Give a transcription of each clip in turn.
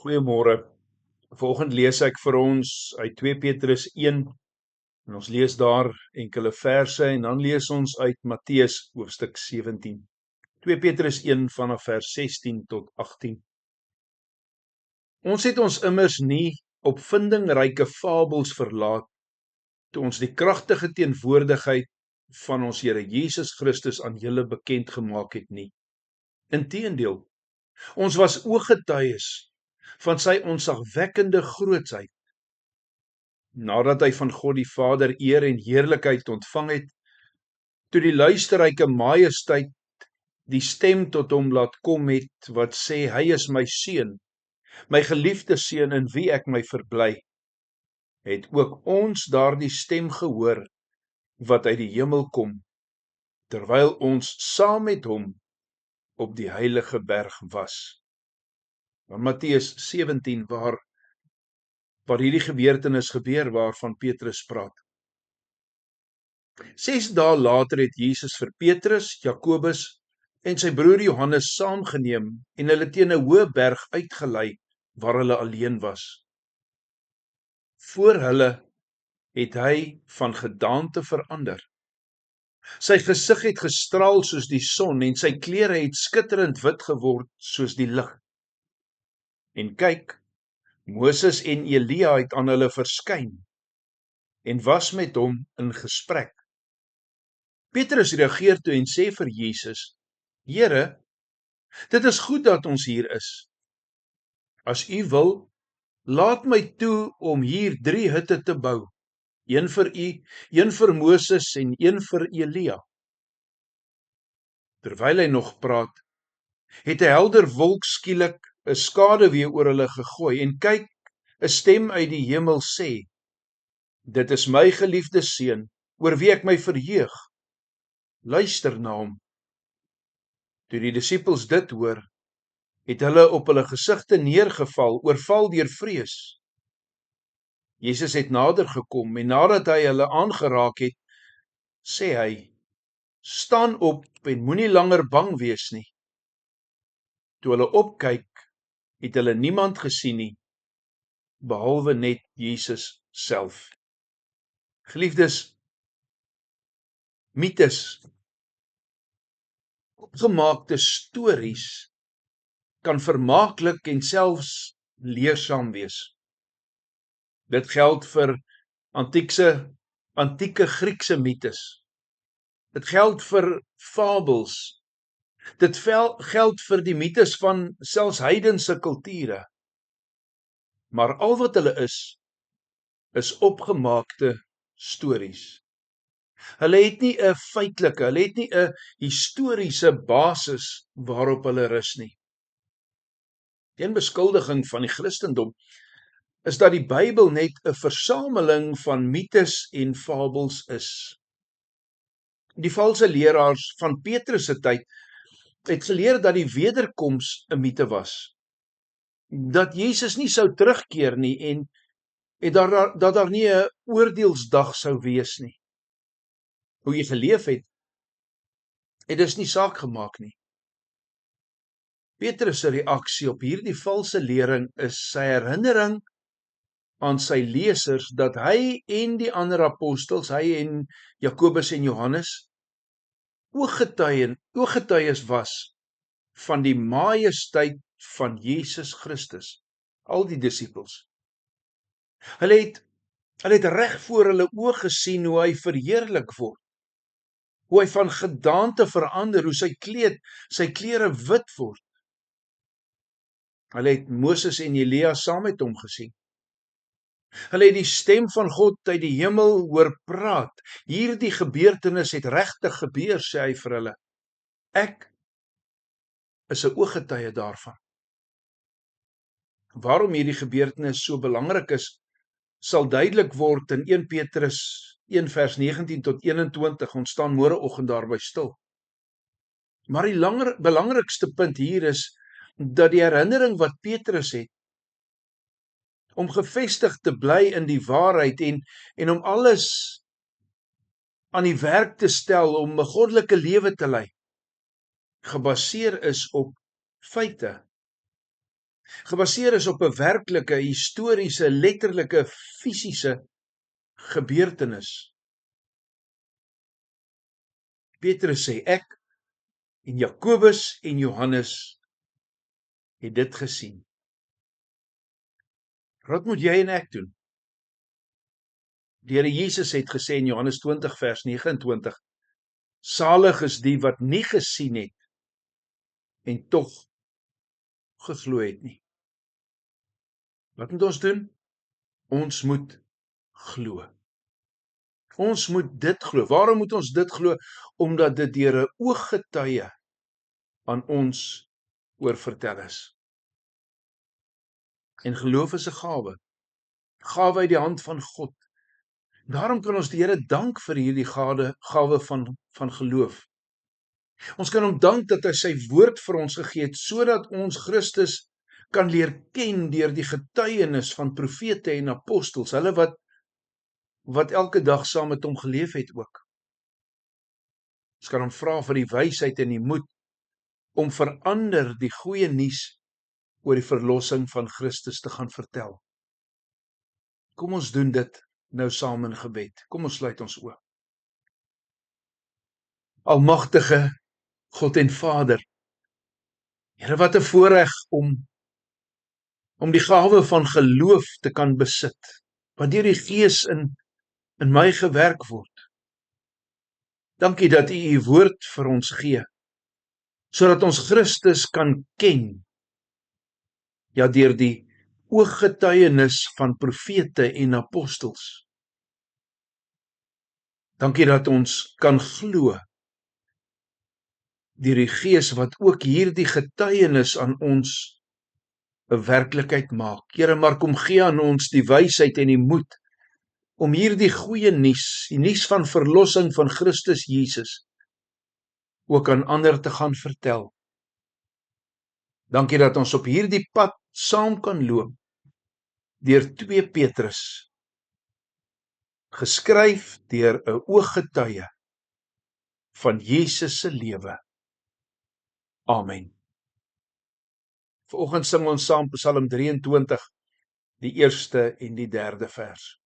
Goeiemôre. Vanoggend lees ek vir ons uit 2 Petrus 1 en ons lees daar enkele verse en dan lees ons uit Matteus hoofstuk 17. 2 Petrus 1 vanaf vers 16 tot 18. Ons het ons immers nie op vindingryke fabels verlaat toe ons die kragtige teenwoordigheid van ons Here Jesus Christus aan julle bekend gemaak het nie. Inteendeel, ons was ooggetuies van sy ontzagwekkende grootsheid. Nadat hy van God die Vader eer en heerlikheid ontvang het, toe die luisterryke majesteit die stem tot hom laat kom het, wat sê, hy is my seun, my geliefde seun in wie ek my verbly, het ook ons daardie stem gehoor, wat uit die hemel kom, terwyl ons saam met hom op die heilige berg was. Van Matteus 17, waar hierdie gebeurtenis gebeur waarvan Petrus praat. 6 dae later het Jesus vir Petrus, Jakobus en sy broer Johannes saamgeneem en hulle teen 'n hoë berg uitgelei waar hulle alleen was. Voor hulle het hy van gedaante verander. Sy gesig het gestraal soos die son en sy klere het skitterend wit geword soos die lig. En kyk, Moses en Elia het aan hulle verskyn en was met hom in gesprek. Petrus reageer toe en sê vir Jesus, Here, dit is goed dat ons hier is. As u wil, laat my toe om hier 3 hutte te bou, een vir u, een vir Moses en een vir Elia. Terwyl hy nog praat, het 'n helder wolk skielik 'n skaduwee oor hulle gegooi en kyk, 'n stem uit die hemel sê, dit is my geliefde seun, oor wie ek my verheug. Luister na hom. Toe die disippels dit hoor, het hulle op hulle gesigte neergeval, oorval deur vrees. Jesus het nader gekom en nadat hy hulle aangeraak het, sê hy, staan op en moenie langer bang wees nie. Toe hulle opkyk, het hulle niemand gesien nie, behalwe net Jesus self. Geliefdes, mites, opgemaakte stories kan vermaaklik en selfs leersaam wees. Dit geld vir antieke Griekse mites. Dit geld vir fabels. Dit geld vir die mites van selfs heidense kulture. Maar al wat hulle is opgemaakte stories. Hulle het nie 'n feitelike, hulle het nie 'n historiese basis waarop hulle rus nie. Een beskuldiging van die Christendom is dat die Bybel net 'n versameling van mites en fabels is. Die valse leraars van Petrus se tyd het geleer dat die wederkoms 'n mite was. Dat Jesus nie sou terugkeer nie en dat daar nie 'n oordeelsdag sou wees nie. Hoe jy geleef het dus nie saak gemaak nie. Petrus se reaksie op hierdie valse lering is sy herinnering aan sy lesers dat hy en die ander apostels, hy en Jakobus en Johannes, ooggetuies was van die majesteit van Jesus Christus, al die disippels. Hulle het reg voor hulle oë gesien hoe hy verheerlik word, hoe hy van gedaante verander, hoe sy klere wit word. Hulle het Moses en Elia saam met hom gesien. Hulle het die stem van God uit die hemel hoor praat. Hierdie gebeurtenis het regtig gebeur, sê hy vir hulle. Ek is 'n ooggetuie daarvan. Waarom hierdie gebeurtenis so belangrik is, sal duidelik word in 1 Petrus 1 vers 19 tot 21, ons staan môreoggend daarby stil. Maar die belangrikste punt hier is, dat die herinnering wat Petrus het, om gevestig te bly in die waarheid en om alles aan die werk te stel om 'n goddelike lewe te lei, gebaseer is op feite. gebaseer is op 'n werklike, historiese, letterlike, fisiese gebeurtenis. Petrus sê, ek en Jakobus en Johannes het dit gesien. Wat moet jy en ek doen? Die Here Jesus het gesê in Johannes 20 vers 29, salig is die wat nie gesien het en tog geglo het nie. Wat moet ons doen? Ons moet glo. Ons moet dit glo. Waarom moet ons dit glo? Omdat dit deur 'n ooggetuie aan ons oorvertel is. En geloof is 'n gawe. Gawe uit die hand van God. Daarom kan ons die Here dank vir hierdie gawe van geloof. Ons kan hom dank dat hy sy woord vir ons gegee het, sodat ons Christus kan leer ken deur die getuienis van profete en apostels, hulle wat elke dag saam met hom geleef het ook. Ons kan hom vra vir die wysheid en die moed om verander die goeie nuus oor die verlossing van Christus te gaan vertel. Kom ons doen dit nou saam in gebed. Kom ons sluit ons oë. Almagtige God en Vader, Here, wat 'n voorreg om die gawe van geloof te kan besit, wat deur die Gees in my gewerk word. Dankie dat U woord vir ons gee, sodat ons Christus kan ken, ja, deur die ooggetuienis van profete en apostels. Dankie dat ons kan glo deur die Gees wat ook hierdie getuienis aan ons 'n werklikheid maak. Here, maar kom gee aan ons die wysheid en die moed om hierdie goeie nuus, die nuus van verlossing van Christus Jesus, ook aan ander te gaan vertel. Dankie dat ons op hierdie pad saam kan loop deur 2 Petrus, geskryf deur 'n ooggetuie van Jesus se lewe. Amen. Vanoggend sing ons saam Psalm 23, die eerste en die derde vers.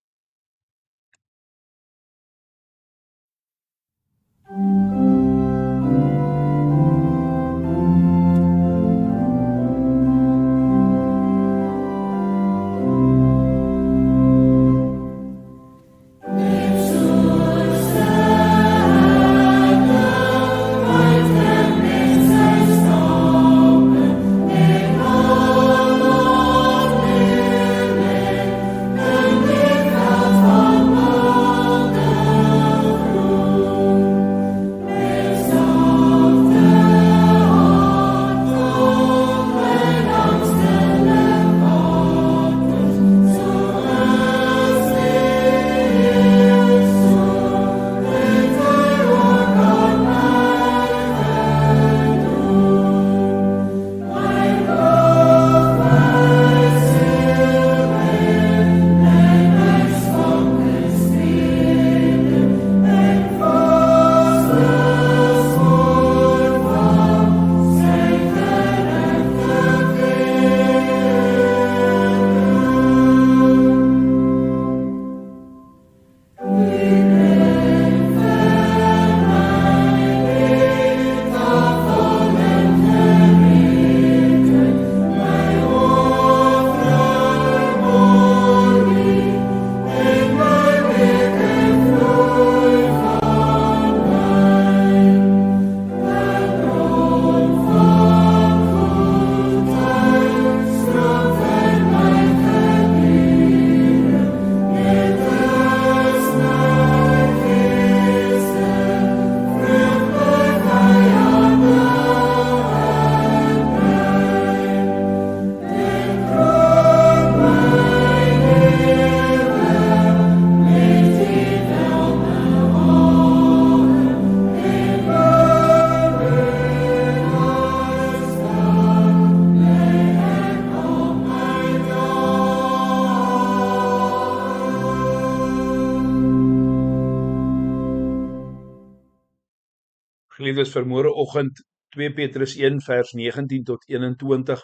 Geliefdes, vir môreoggend 2 Petrus 1 vers 19 tot 21.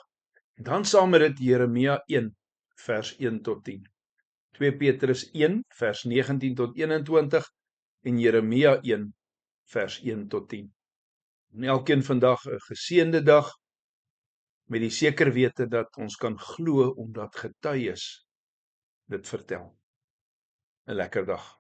En dan saam met dit Jeremia 1 vers 1 tot 10. 2 Petrus 1 vers 19 tot 21 en Jeremia 1 vers 1 tot 10. En elkeen vandag 'n geseënde dag met die seker wete dat ons kan glo omdat getuies dit vertel. 'n Lekker dag.